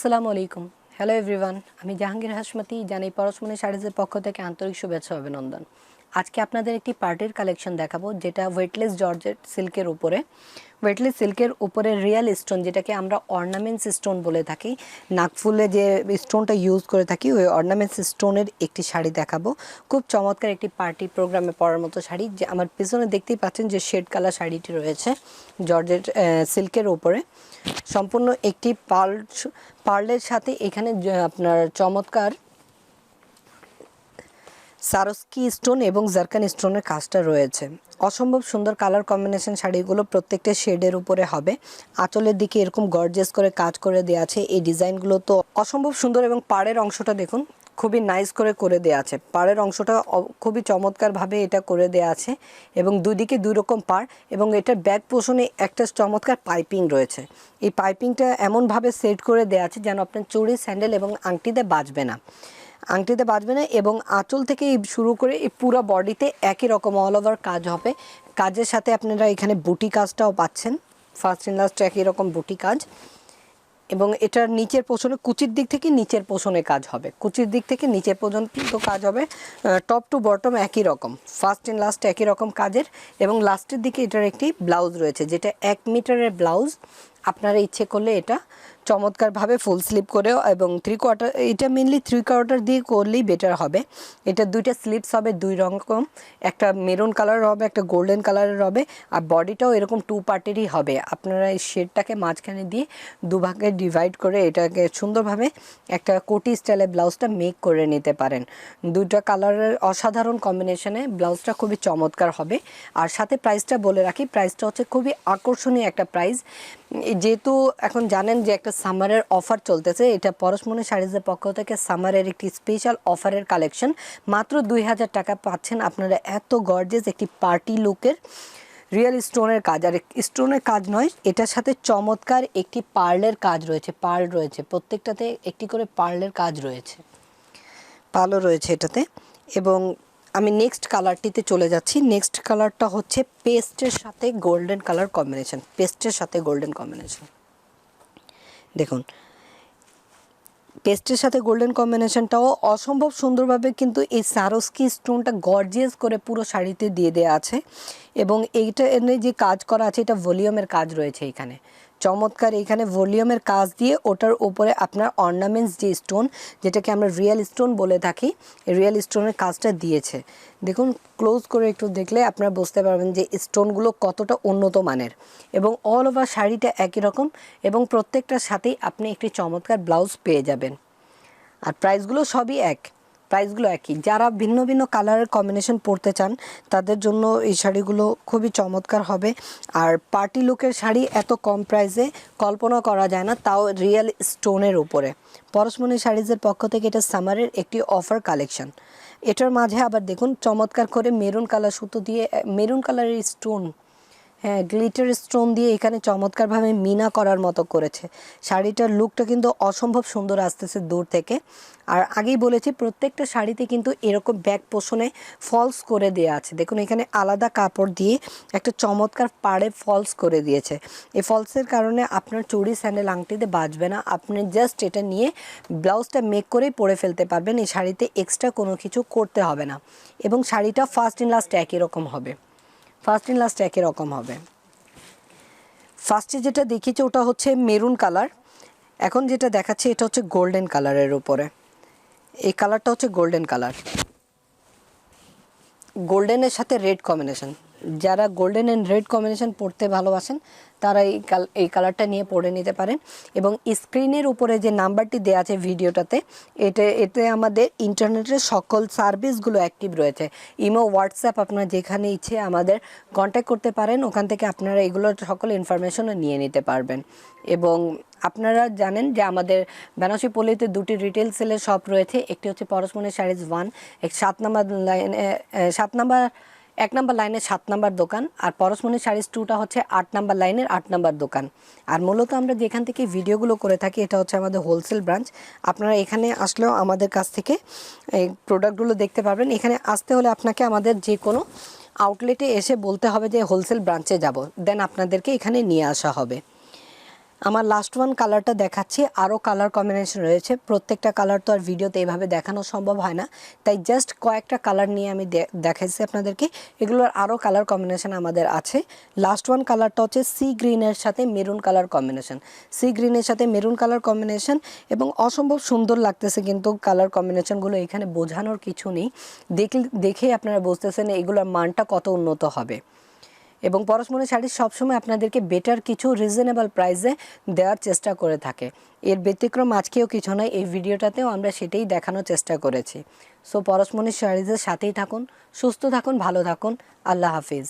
আসসালামু আলাইকুম hello everyone আমি জাহাঙ্গীর হাশমতি জানি পরশমনি শাড়িজের পক্ষ থেকে আন্তরিক শুভেচ্ছা অভিনন্দন। আজকে আপনাদের একটি পার্টির কালেকশন দেখাবো যেটা ওয়েটলেস জর্জেট সিল্কের উপরে ওয়েটলেস সিল্কের উপরে রিয়েল স্টোন যেটাকে আমরা অর্নামেন্টস স্টোন বলে থাকি, নাকফুলে যে স্টোনটা ইউজ করে থাকি ওই অর্নামেন্টস স্টোনের একটি শাড়ি দেখাবো। খুব চমৎকার একটি পার্টি প্রোগ্রামে পরার মতো শাড়ি, যে আমার পিছনে দেখতেই পাচ্ছেন যে শেড কালার শাড়িটি রয়েছে জর্জেট সিল্কের উপরে। সম্পূর্ণ একটি পার্লের সাথে এখানে আপনার চমৎকার সারস্কি স্টোন এবং জারকান স্টোনের কাজটা রয়েছে। অসম্ভব সুন্দর কালার কম্বিনেশন শাড়িগুলো প্রত্যেকটা শেডের উপরে হবে। আঁচলের দিকে এরকম গর্জিয়াস করে কাজ করে দেওয়া আছে। এই ডিজাইনগুলো তো অসম্ভব সুন্দর এবং পাড়ের অংশটা দেখুন খুবই নাইস করে দেওয়া আছে। পাড়ের অংশটা খুবই চমৎকারভাবে এটা করে দেওয়া আছে এবং দুদিকে দুই রকম পাড় এবং এটার ব্যাক পোর্শনে একটা চমৎকার পাইপিং রয়েছে। এই পাইপিংটা এমনভাবে সেট করে দেওয়া আছে যেন আপনার চুড়ি, স্যান্ডেল এবং আংটিতে বাজবে না এবং আঁচল থেকে শুরু করে এই পুরো বডিতে একই রকম অল ওভার কাজ হবে। কাজের সাথে আপনারা এখানে বুটি কাজটাও পাচ্ছেন, ফার্স্ট এন্ড লাস্ট একই রকম বুটি কাজ এবং এটার নিচের পোষণে কুচির দিক থেকে নিচের পোষণে কাজ হবে, কুচির দিক থেকে নিচের পর্যন্ত কাজ হবে। টপ টু বটম একই রকম, ফার্স্ট এন্ড লাস্ট একই রকম কাজের এবং লাস্টের দিকে এটার একটি ব্লাউজ রয়েছে যেটা 1 মিটারের ব্লাউজ। আপনারা ইচ্ছে করলে এটা চমৎকারভাবে ফুল স্লিপ করেও এবং 3/4, এটা মেনলি 3/4 দিয়ে করলেই বেটার হবে। এটা দুইটা স্লিপস হবে দুই রকম, একটা মেরুন কালারের হবে, একটা গোল্ডেন কালারের হবে আর বডিটাও এরকম 2 পার্টেরই হবে। আপনারা এই শেডটাকে মাঝখানে দিয়ে দুভাগে ডিভাইড করে এটাকে সুন্দরভাবে একটা কোটি স্টাইলে ব্লাউজটা মেক করে নিতে পারেন। দুইটা কালারের অসাধারণ কম্বিনেশনে ব্লাউজটা খুবই চমৎকার হবে। আর সাথে প্রাইসটা বলে রাখি, প্রাইসটা হচ্ছে খুবই আকর্ষণীয় একটা প্রাইস। যেহেতু এখন জানেন যে একটা সামারের অফার চলতেছে, এটা পরশমনি শাড়িজের পক্ষ থেকে সামারের একটি স্পেশাল অফারের কালেকশন। মাত্র 2000 টাকা পাচ্ছেন আপনারা এত গর্জিয়াস একটি পার্টি লুকের রিয়েল স্টোনের কাজ। আর স্টোনের কাজ নয়, এটার সাথে চমৎকার একটি পার্লের কাজ রয়েছে, পার্ল রয়েছে, প্রত্যেকটাতে একটি করে পার্লের কাজ রয়েছে, পার্লও রয়েছে এটাতে। এবং আমি নেক্সট কালারটিতে চলে যাচ্ছি। নেক্সট কালারটা হচ্ছে পেস্টের সাথে গোল্ডেন কালার কম্বিনেশন, পেস্টের সাথে গোল্ডেন কম্বিনেশন। দেখুন পেস্টের সাথে গোল্ডেন কম্বিনেশনটাও অসম্ভব সুন্দরভাবে কিন্তু এই সারস্কি স্টোনটা গর্জিয়াস করে পুরো শাড়িতে দিয়ে দেওয়া আছে এবং এইটা এনে যে কাজ করা আছে এটা ভলিউমের কাজ রয়েছে এখানে চমৎকার। এখানে ভলিউমের কাজ দিয়ে ওটার উপরে আপনার অর্নামেন্টস যে স্টোন যেটাকে আমরা রিয়েল স্টোন বলে থাকি, রিয়েল স্টোনের কাজটা দিয়েছে। দেখুন ক্লোজ করে একটু দেখলে আপনারা বুঝতে পারবেন যে স্টোনগুলো কতটা উন্নত মানের এবং অল ওভার শাড়িটা একই রকম এবং প্রত্যেকটার সাথেই আপনি একটি চমৎকার ব্লাউজ পেয়ে যাবেন। আর প্রাইসগুলো সবই প্রাইসগুলো একই। যারা ভিন্ন ভিন্ন কালারের কম্বিনেশন পরতে চান তাদের জন্য এই শাড়িগুলো খুবই চমৎকার হবে। আর পার্টি লুকের শাড়ি এত কম প্রাইসে কল্পনা করা যায় না, তাও রিয়েল স্টোনের উপরে। পরশমনি শাড়িজের পক্ষ থেকে এটা সামারের একটি অফার কালেকশন। এটার মাঝে আবার দেখুন চমৎকার করে মেরুন কালার সুতো দিয়ে, মেরুন কালারের স্টোন, হ্যাঁ গ্লিটার স্টোন দিয়ে এখানে চমৎকারভাবে মিনা করার মতো করেছে। শাড়িটার লুকটা কিন্তু অসম্ভব সুন্দর আসতেছে দূর থেকে। আর আগেই বলেছি প্রত্যেকটা শাড়িতে কিন্তু এরকম ব্যাক পোষণে ফলস করে দেওয়া আছে। দেখুন এখানে আলাদা কাপড় দিয়ে একটা চমৎকার পাড়ে ফলস করে দিয়েছে। এই ফলসের কারণে আপনার চুড়ি, স্যান্ডেল, আংটিতে বাজবে না। আপনি জাস্ট এটা নিয়ে ব্লাউজটা মেক করেই পরে ফেলতে পারবেন। এই শাড়িতে এক্সট্রা কোনো কিছু করতে হবে না এবং শাড়িটা ফার্স্ট এন্ড লাস্ট একই রকম হবে, ফার্স্ট এন্ড লাস্ট একই রকম হবে। ফার্স্টে যেটা দেখিয়েছে ওটা হচ্ছে মেরুন কালার, এখন যেটা দেখাচ্ছে এটা হচ্ছে গোল্ডেন কালারের উপরে। এই কালারটা হচ্ছে গোল্ডেন কালার, গোল্ডেনের সাথে রেড কম্বিনেশন। যারা গোল্ডেন অ্যান্ড রেড কম্বিনেশন পরতে ভালোবাসেন তারা এই কালারটা নিয়ে পরে নিতে পারেন। এবং স্ক্রিনের উপরে যে নাম্বারটি দেওয়া আছে ভিডিওটাতে, এতে আমাদের ইন্টারনেটের সকল সার্ভিসগুলো অ্যাক্টিভ রয়েছে। ইমো, হোয়াটসঅ্যাপ, আপনারা যেখানে ইচ্ছে আমাদের কন্ট্যাক্ট করতে পারেন, ওখান থেকে আপনারা এগুলোর সকল ইনফরমেশনও নিয়ে নিতে পারবেন। এবং আপনারা জানেন যে আমাদের বেনারসি পল্লীতে দুটি রিটেল সেলের শপ রয়েছে, একটি হচ্ছে পরশমনি শাড়িজ 1, 1 নম্বর লাইনের 7 নম্বর দোকান, আর পরশমনি শাড়িজ 2টা হচ্ছে 8 নম্বর লাইনের 8 নম্বর দোকান। আর মূলত আমরা যেখান থেকে ভিডিওগুলো করে থাকি এটা হচ্ছে আমাদের হোলসেল ব্রাঞ্চ। আপনারা এখানে আসলেও আমাদের কাছ থেকে এই প্রোডাক্টগুলো দেখতে পারবেন। এখানে আসতে হলে আপনাকে আমাদের যে কোনো আউটলেটে এসে বলতে হবে যে হোলসেল ব্রাঞ্চে যাব, দেন আপনাদেরকে এখানে নিয়ে আসা হবে। আমার লাস্ট ওয়ান কালারটা দেখাচ্ছি, আরও কালার কম্বিনেশন রয়েছে। প্রত্যেকটা কালার তো আর ভিডিওতে এইভাবে দেখানো সম্ভব হয় না, তাই জাস্ট কয়েকটা কালার নিয়ে আমি দেখাইছি আপনাদেরকে। এগুলোর আরও কালার কম্বিনেশন আমাদের আছে। লাস্ট ওয়ান কালারটা হচ্ছে সি গ্রিনের সাথে মেরুন কালার কম্বিনেশন, সি গ্রিনের সাথে মেরুন কালার কম্বিনেশন, এবং অসম্ভব সুন্দর লাগতেছে কিন্তু কালার কম্বিনেশনগুলো এখানে বোঝানোর কিছু নেই, দেখেই আপনারা বুঝতেছেন এগুলোর মানটা কত উন্নত হবে। এবং পরশমণি শাড়ি সবসময় আপনাদেরকে বেটার কিছু রিজনেবল প্রাইসে দেওয়ার চেষ্টা করে থাকে। এর ব্যতিক্রম আজকেও কিছু নয়, এই ভিডিওটাতেও আমরা সেটাই দেখানোর চেষ্টা করেছি। সো পরশমণি শাড়িজের সাথেই থাকুন, সুস্থ থাকুন, ভালো থাকুন। আল্লাহ হাফিজ।